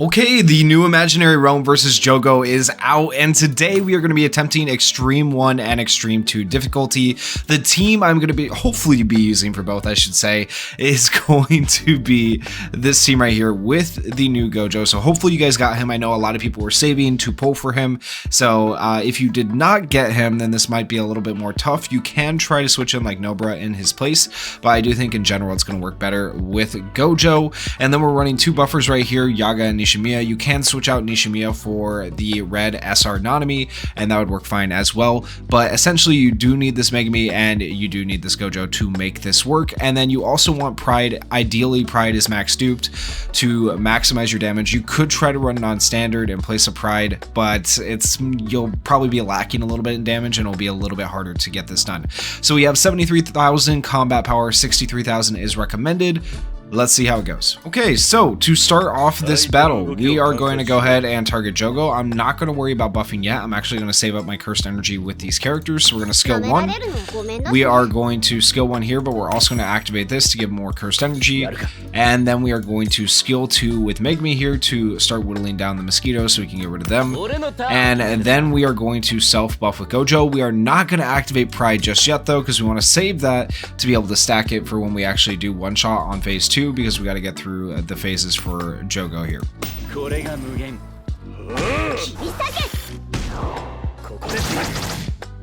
Okay, the new Imaginary Realm versus JOGO is out, and today we are going to be attempting Extreme 1 and Extreme 2 difficulty. The team I'm going to be hopefully using for both, I should say, is going to be this team right here with the new Gojo. So hopefully you guys got him. I know a lot of people were saving to pull for him. So if you did not get him, then this might be a little bit more tough. You can try to switch in like Nobara in his place, but I do think in general it's going to work better with Gojo. And then we're running two buffers right here, Yaga and Nishimiya. You can switch out Nishimiya for the red SR Nanami, and that would work fine as well. But essentially, you do need this Megami and you do need this Gojo to make this work. And then you also want Pride. Ideally, Pride is max duped to maximize your damage. You could try to run it on standard and place a Pride, but you'll probably be lacking a little bit in damage, and it'll be a little bit harder to get this done. So we have 73,000 combat power, 63,000 is recommended. Let's see how it goes. Okay, so to start off this battle, we are going to go ahead and target JOGO. I'm not going to worry about buffing yet. I'm actually going to save up my cursed energy with these characters. So we're going to skill 1. We are going to skill 1 here, but we're also going to activate this to give more cursed energy. And then we are going to skill 2 with Megami here to start whittling down the mosquitoes so we can get rid of them. And then we are going to self-buff with Gojo. We are not going to activate Pride just yet, though, because we want to save that to be able to stack it for when we actually do one-shot on phase 2. Because we got to get through the phases for JOGO here.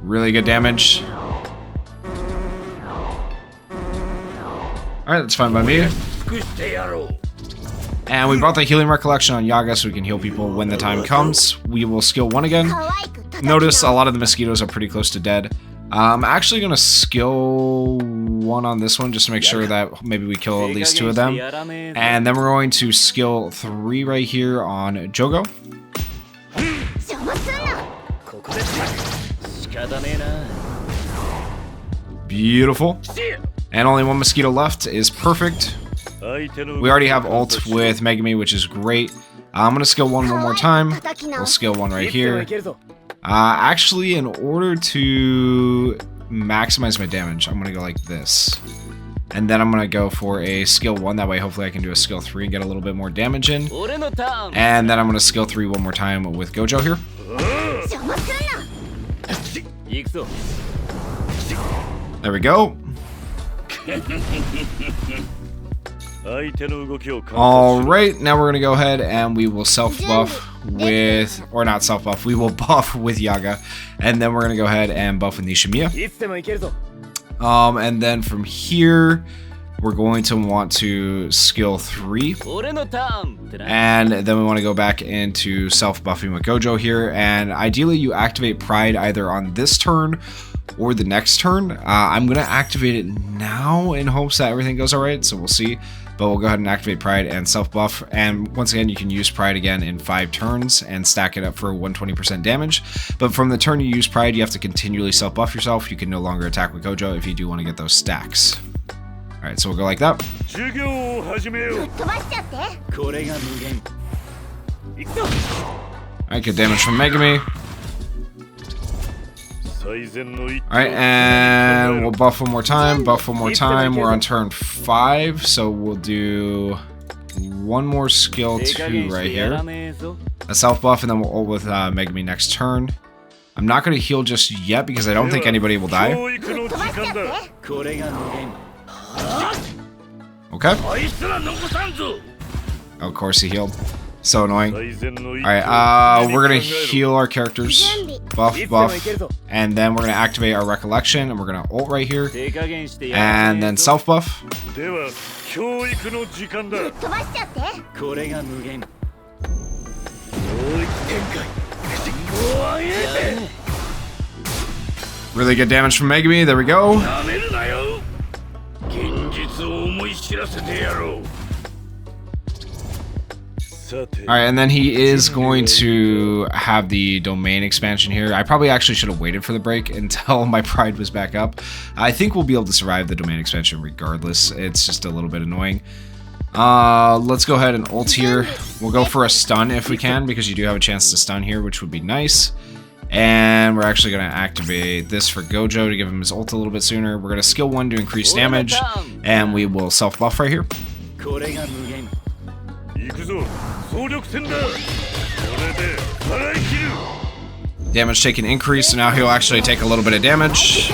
Really good damage. Alright, that's fine by me. And we brought the healing recollection on Yaga so we can heal people when the time comes. We will skill 1 again. Notice a lot of the mosquitoes are pretty close to dead. I'm actually going to skill 1 on this one just to make sure that maybe we kill at least 2 of them. And then we're going to skill 3 right here on JOGO. Beautiful. And only 1 mosquito left is perfect. We already have ult with Megami, which is great. I'm going to skill 1 more time. We'll skill 1 right here. Actually, in order to maximize my damage, I'm going to go like this. And then I'm going to go for a skill 1. That way, hopefully, I can do a skill 3 and get a little bit more damage in. And then I'm going to skill 3 one more time with Gojo here. There we go. Alright, now we're going to go ahead and we will self-buff with, or not self-buff, we will buff with Yaga. And then we're going to go ahead and buff with Nishimiya. And then from here, we're going to want to skill 3. And then we want to go back into self-buffing with Gojo here. And ideally, you activate Pride either on this turn or the next turn. I'm going to activate it now in hopes that everything goes alright, so we'll see. But we'll go ahead and activate Pride and self-buff. And once again, you can use Pride again in 5 turns and stack it up for 120% damage. But from the turn you use Pride, you have to continually self-buff yourself. You can no longer attack with Gojo if you do want to get those stacks. Alright, so we'll go like that. Alright, good damage from Megami. Alright, and we'll buff 1 more time, buff 1 more time. We're on turn 5, so we'll do 1 more skill 2 right here. A self buff, and then we'll ult with Megami next turn. I'm not going to heal just yet because I don't think anybody will die. Okay. Oh, of course he healed. So annoying. Alright, we're going to heal our characters. Buff, buff. And then we're going to activate our recollection. And we're going to ult right here. And then self-buff. Really good damage from Megami. There we go. Alright, and then he is going to have the domain expansion here. I probably actually should have waited for the break until my Pride was back up. I think we'll be able to survive the domain expansion regardless. It's just a little bit annoying. Let's go ahead and ult here. We'll go for a stun if we can, because you do have a chance to stun here, which would be nice. And we're actually going to activate this for Gojo to give him his ult a little bit sooner. We're going to skill 1 to increase damage, and we will self-buff right here. Damage taken increased, so now he'll actually take a little bit of damage.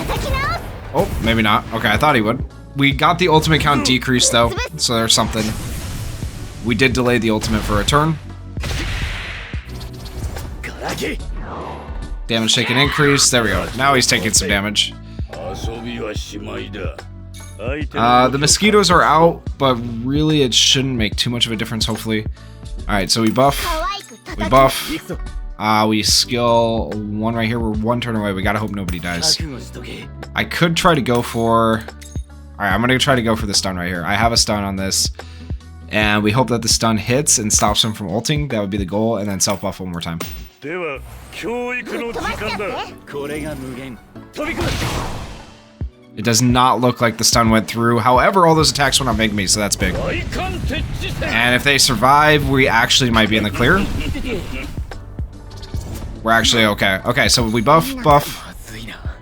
Oh, maybe not. Okay, I thought he would. We got the ultimate count decreased though, so there's something. We did delay the ultimate for a turn. Damage taken increased. There we go. Now he's taking some damage. The mosquitoes are out, but really it shouldn't make too much of a difference, hopefully. Alright, so we buff. We buff. We skill 1 right here. We're 1 turn away. We gotta hope nobody dies. I could try to go for... Alright, I'm gonna try to go for the stun right here. I have a stun on this. And we hope that the stun hits and stops him from ulting. That would be the goal. And then self-buff one more time. It does not look like the stun went through. However, all those attacks went on Megumi, so that's big. And if they survive, we actually might be in the clear. We're actually okay. Okay, so we buff.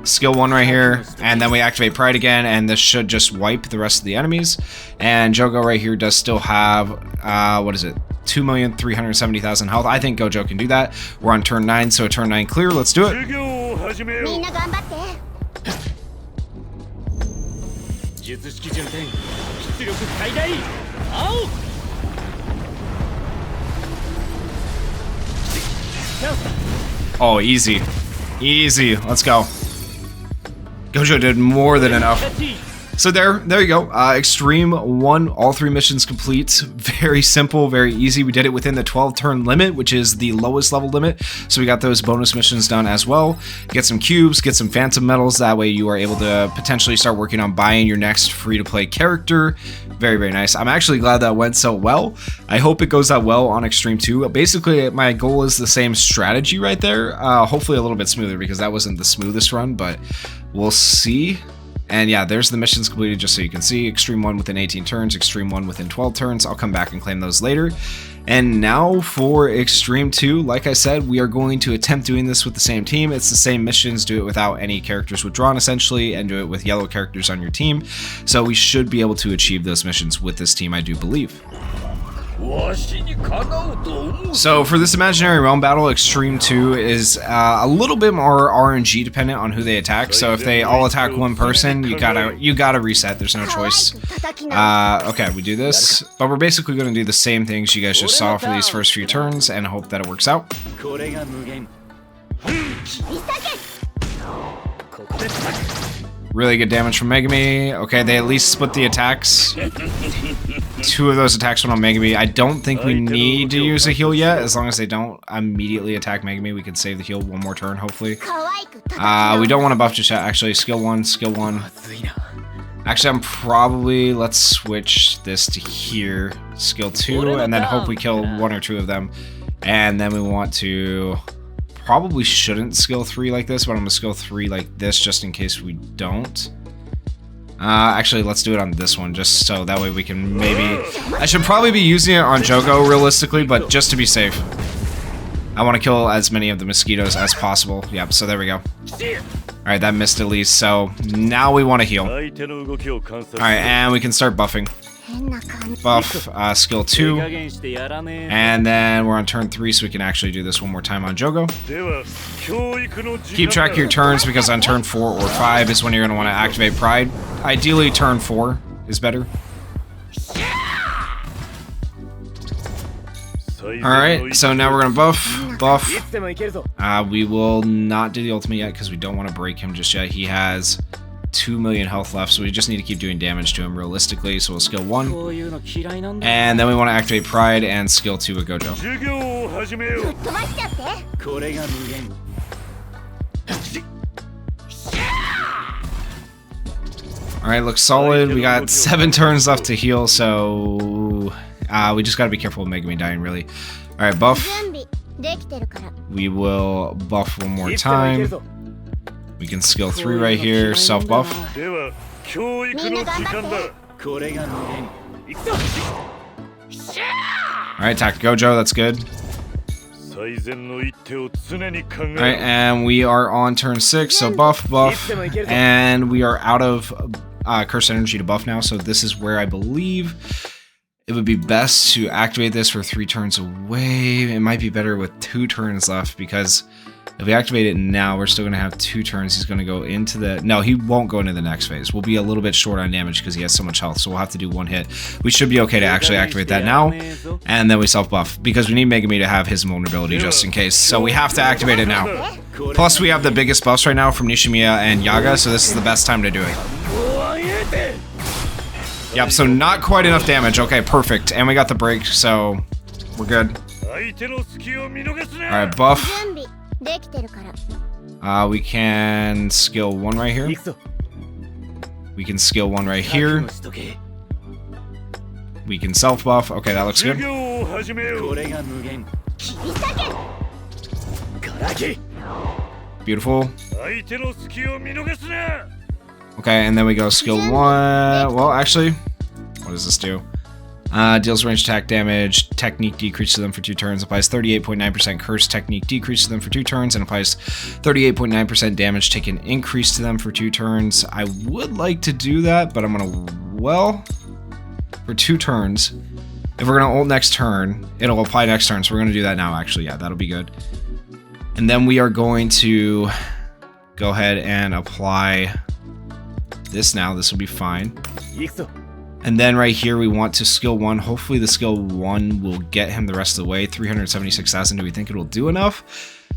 Skill 1 right here, and then we activate Pride again, and this should just wipe the rest of the enemies. And JOGO right here does still have, what is it? 2,370,000 health. I think Gojo can do that. We're on turn 9, so a turn 9 clear. Let's do it. Oh, easy. Easy. Let's go. Gojo did more than enough. So there you go. Extreme 1, all 3 missions complete. Very simple, very easy. We did it within the 12 turn limit, which is the lowest level limit. So we got those bonus missions done as well. Get some cubes, get some phantom medals. That way you are able to potentially start working on buying your next free-to-play character. Very, very nice. I'm actually glad that went so well. I hope it goes that well on Extreme 2. Basically, my goal is the same strategy right there. Hopefully a little bit smoother because that wasn't the smoothest run, but we'll see. And yeah, there's the missions completed just so you can see. Extreme 1 within 18 turns, Extreme 1 within 12 turns. I'll come back and claim those later. And now for Extreme 2, like I said, we are going to attempt doing this with the same team. It's the same missions, do it without any characters withdrawn essentially, and do it with yellow characters on your team. So we should be able to achieve those missions with this team, I do believe. So for this imaginary realm battle, Extreme 2 is a little bit more RNG dependent on who they attack. So if they all attack one person, you gotta reset. There's no choice. Okay, we do this, but we're basically going to do the same things you guys just saw for these first few turns and hope that it works out. Really good damage from Megumi. Okay, they at least split the attacks. 2 of those attacks went on Megumi. I don't think we need to use a heal yet. As long as they don't immediately attack Megumi, we can save the heal 1 more turn, hopefully. We don't want to buff just yet. Actually, skill 1, skill 1. Actually, I'm probably... Let's switch this to here. Skill 2, and then hope we kill 1 or 2 of them. And then we want to... Probably shouldn't skill 3 like this, but I'm gonna skill 3 like this just in case we don't. Actually, let's do it on this one just so that way we can maybe... I should probably be using it on JOGO realistically, but just to be safe. I want to kill as many of the mosquitoes as possible. Yep, so there we go. Alright, that missed at least, so now we want to heal. Alright, and we can start buffing. Buff, skill 2, and then we're on turn 3, so we can actually do this one more time on JOGO. Keep track of your turns, because on turn 4 or 5 is when you're going to want to activate Pride. Ideally, turn 4 is better. Alright, so now we're going to buff. We will not do the ultimate yet, because we don't want to break him just yet. He has 2 million health left, so we just need to keep doing damage to him realistically. So we'll skill 1, and then we want to activate Pride and skill 2 with Gojo. Alright, looks solid. We got 7 turns left to heal, so we just gotta be careful with Megumi dying, really. Alright, buff. We will buff 1 more time. We can skill 3 right here, self-buff. Alright, attack Gojo, that's good. Alright, and we are on turn 6, so buff, and we are out of Cursed Energy to buff now, so this is where I believe It would be best to activate this for 3 turns away. It might be better with 2 turns left because if we activate it now, we're still going to have 2 turns. He's going to go into the... No, he won't go into the next phase. We'll be a little bit short on damage because he has so much health, so we'll have to do 1 hit. We should be okay to actually activate that now, and then we self-buff because we need Megami to have his vulnerability just in case. So we have to activate it now. Plus, we have the biggest buffs right now from Nishimiya and Yaga, so this is the best time to do it. Yep, so not quite enough damage. Okay, perfect. And we got the break, so we're good. Alright, buff. We can skill 1 right here. We can skill 1 right here. We can self-buff. Okay, that looks good. Beautiful. Okay, and then we go skill 1. Well, actually, what does this do? Deals range attack damage, technique decrease to them for 2 turns, applies 38.9% curse technique decrease to them for 2 turns, and applies 38.9% damage taken increase to them for 2 turns. I would like to do that, but I'm gonna, well, for 2 turns, if we're gonna ult next turn, it'll apply next turn, so we're gonna do that now, actually. Yeah, that'll be good. And then we are going to go ahead and apply this now. This will be fine. And then right here, we want to skill 1. Hopefully the skill 1 will get him the rest of the way. 376,000. Do we think it'll do enough?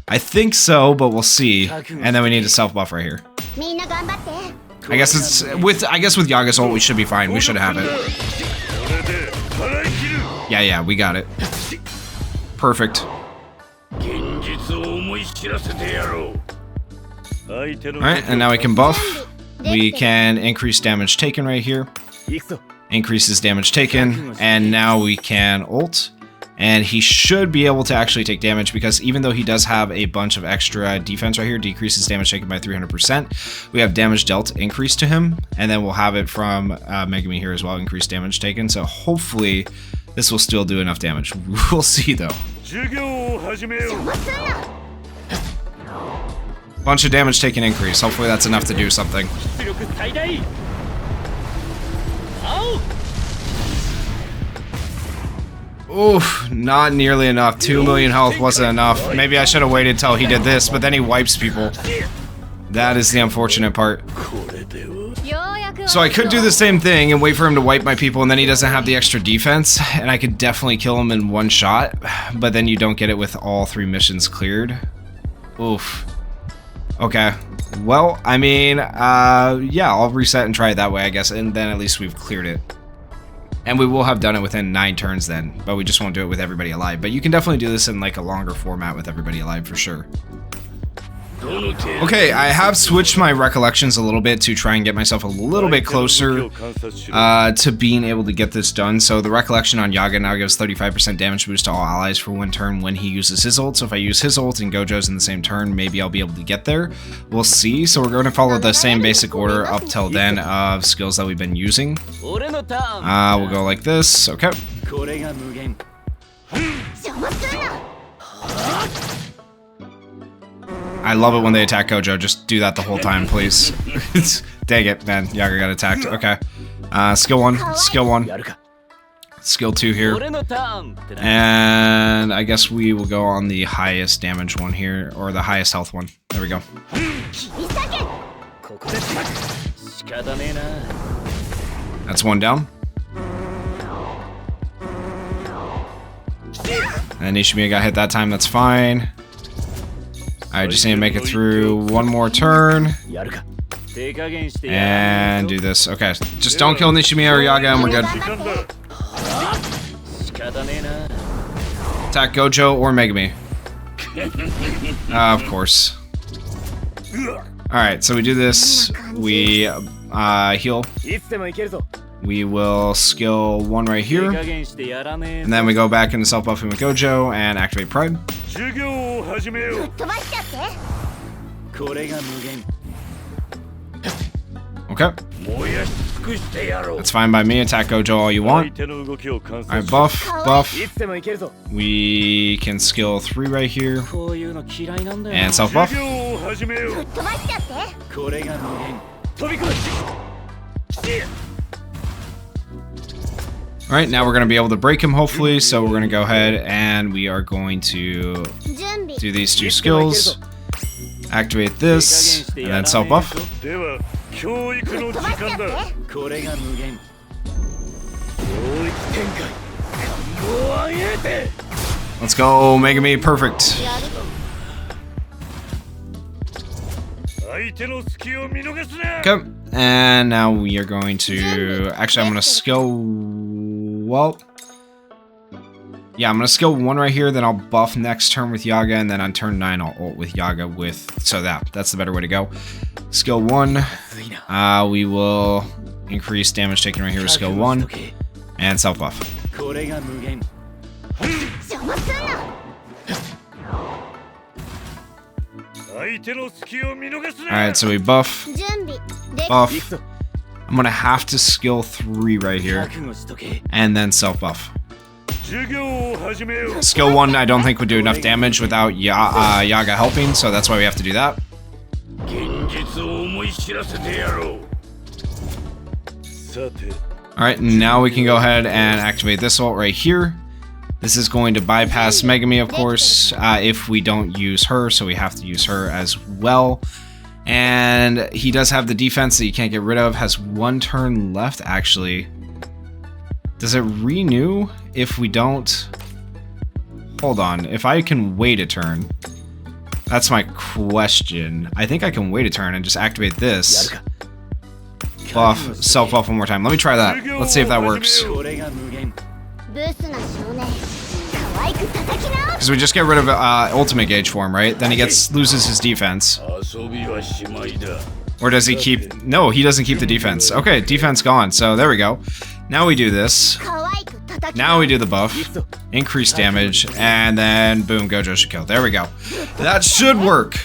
I think so, but we'll see. And then we need to self-buff right here. I guess with Yaga's ult, we should be fine. We should have it. Yeah, we got it. Perfect. Alright, and now we can buff. We can increase damage taken right here. Increases damage taken, and now we can ult. And he should be able to actually take damage because even though he does have a bunch of extra defense right here, decreases damage taken by 300%, we have damage dealt increase to him, and then we'll have it from Megami here as well, increased damage taken. So hopefully this will still do enough damage. We'll see though. Bunch of damage taken increase. Hopefully that's enough to do something. Oof, not nearly enough. 2 million health wasn't enough. Maybe I should have waited till he did this, but then he wipes people. That is the unfortunate part. So I could do the same thing and wait for him to wipe my people, and then he doesn't have the extra defense, and I could definitely kill him in 1 shot, but then you don't get it with all 3 missions cleared. Oof. Okay. Well, I mean, yeah, I'll reset and try it that way, I guess, and then at least we've cleared it. And we will have done it within 9 turns then, but we just won't do it with everybody alive. But you can definitely do this in like a longer format with everybody alive for sure. Okay, I have switched my recollections a little bit to try and get myself a little bit closer to being able to get this done. So the recollection on Yaga now gives 35% damage boost to all allies for 1 turn when he uses his ult. So if I use his ult and Gojo's in the same turn, maybe I'll be able to get there. We'll see. So we're going to follow the same basic order up till then of skills that we've been using. We'll go like this. Okay. I love it when they attack Gojo. Just do that the whole time, please. Dang it, man. Yaga got attacked. Okay. Skill 1. Skill 1. Skill 2 here. And I guess we will go on the highest damage one here, or the highest health one. There we go. That's 1 down. And Nishimiya got hit that time. That's fine. I just need to make it through 1 more turn. And do this. Okay, just don't kill Nishimiya or Yaga and we're good. Attack Gojo or Megami. Of course. Alright, so we do this. We heal. We will skill 1 right here. And then we go back into self-buffing with Gojo and activate Pride. Okay. That's fine by me. Attack Gojo all you want. Alright, buff, buff. We can skill 3 right here. And self-buff. All right, now we're going to be able to break him, hopefully. So we're going to go ahead and we are going to do these 2 skills. Activate this, and then self-buff. Let's go, Megami, perfect. Okay, and now we are going to... Actually, I'm going to skill... Well... Yeah, I'm going to skill 1 right here, then I'll buff next turn with Yaga, and then on turn 9 I'll ult with Yaga with... So that's the better way to go. Skill 1, we will increase damage taken right here with skill 1, and self-buff. Alright, so we buff. I'm going to have to skill 3 right here, and then self-buff. Skill 1 I don't think would do enough damage without Yaga helping, so that's why we have to do that. Alright, now we can go ahead and activate this ult right here. This is going to bypass Megami, of course, if we don't use her, so we have to use her as well. And he does have the defense that you can't get rid of, has 1 turn left, actually. Does it renew if we don't? Hold on, if I can wait a turn. That's my question. I think I can wait a turn and just activate this. Buff, self-buff 1 more time. Let me try that. Let's see if that works. Because we just get rid of ultimate gauge form, right? Then he loses his defense. Or does he keep... No, he doesn't keep the defense. Okay, defense gone. So there we go. Now we do this. Now we do the buff. Increase damage. And then boom, Gojo should kill. There we go. That should work.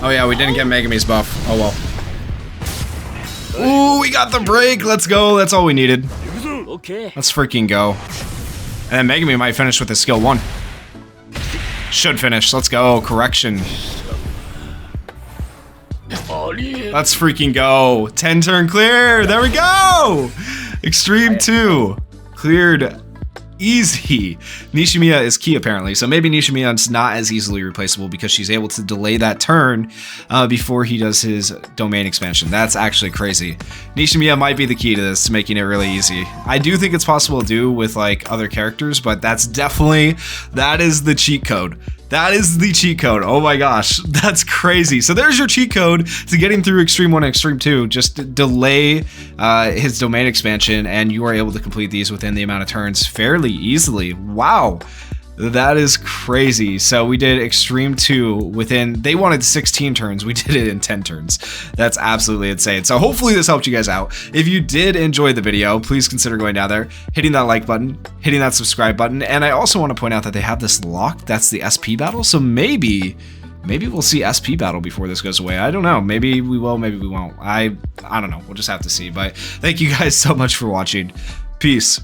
Oh yeah, we didn't get Megami's buff. Oh well. Ooh, we got the break. Let's go. That's all we needed. Let's freaking go. And then Megami might finish with his skill 1. Should finish. Let's go. Correction. Let's freaking go. 10 turn clear. There we go. Extreme 2. Cleared easy. Nishimiya is key apparently, so maybe Nishimiya is not as easily replaceable because she's able to delay that turn before he does his domain expansion. That's actually crazy. Nishimiya might be the key to this, making it really easy. I do think it's possible to do with like other characters, but that is the cheat code. That is the cheat code. Oh my gosh, that's crazy. So there's your cheat code to getting through Extreme 1 and Extreme 2. Just delay his domain expansion and you are able to complete these within the amount of turns fairly easily. Wow. That is crazy. So we did Extreme 2 they wanted 16 turns. We did it in 10 turns. That's absolutely insane. So hopefully this helped you guys out. If you did enjoy the video, please consider going down there, hitting that like button, hitting that subscribe button. And I also want to point out that they have this locked. That's the SP battle. So maybe we'll see SP battle before this goes away. I don't know. Maybe we will, maybe we won't. I don't know. We'll just have to see. But thank you guys so much for watching. Peace.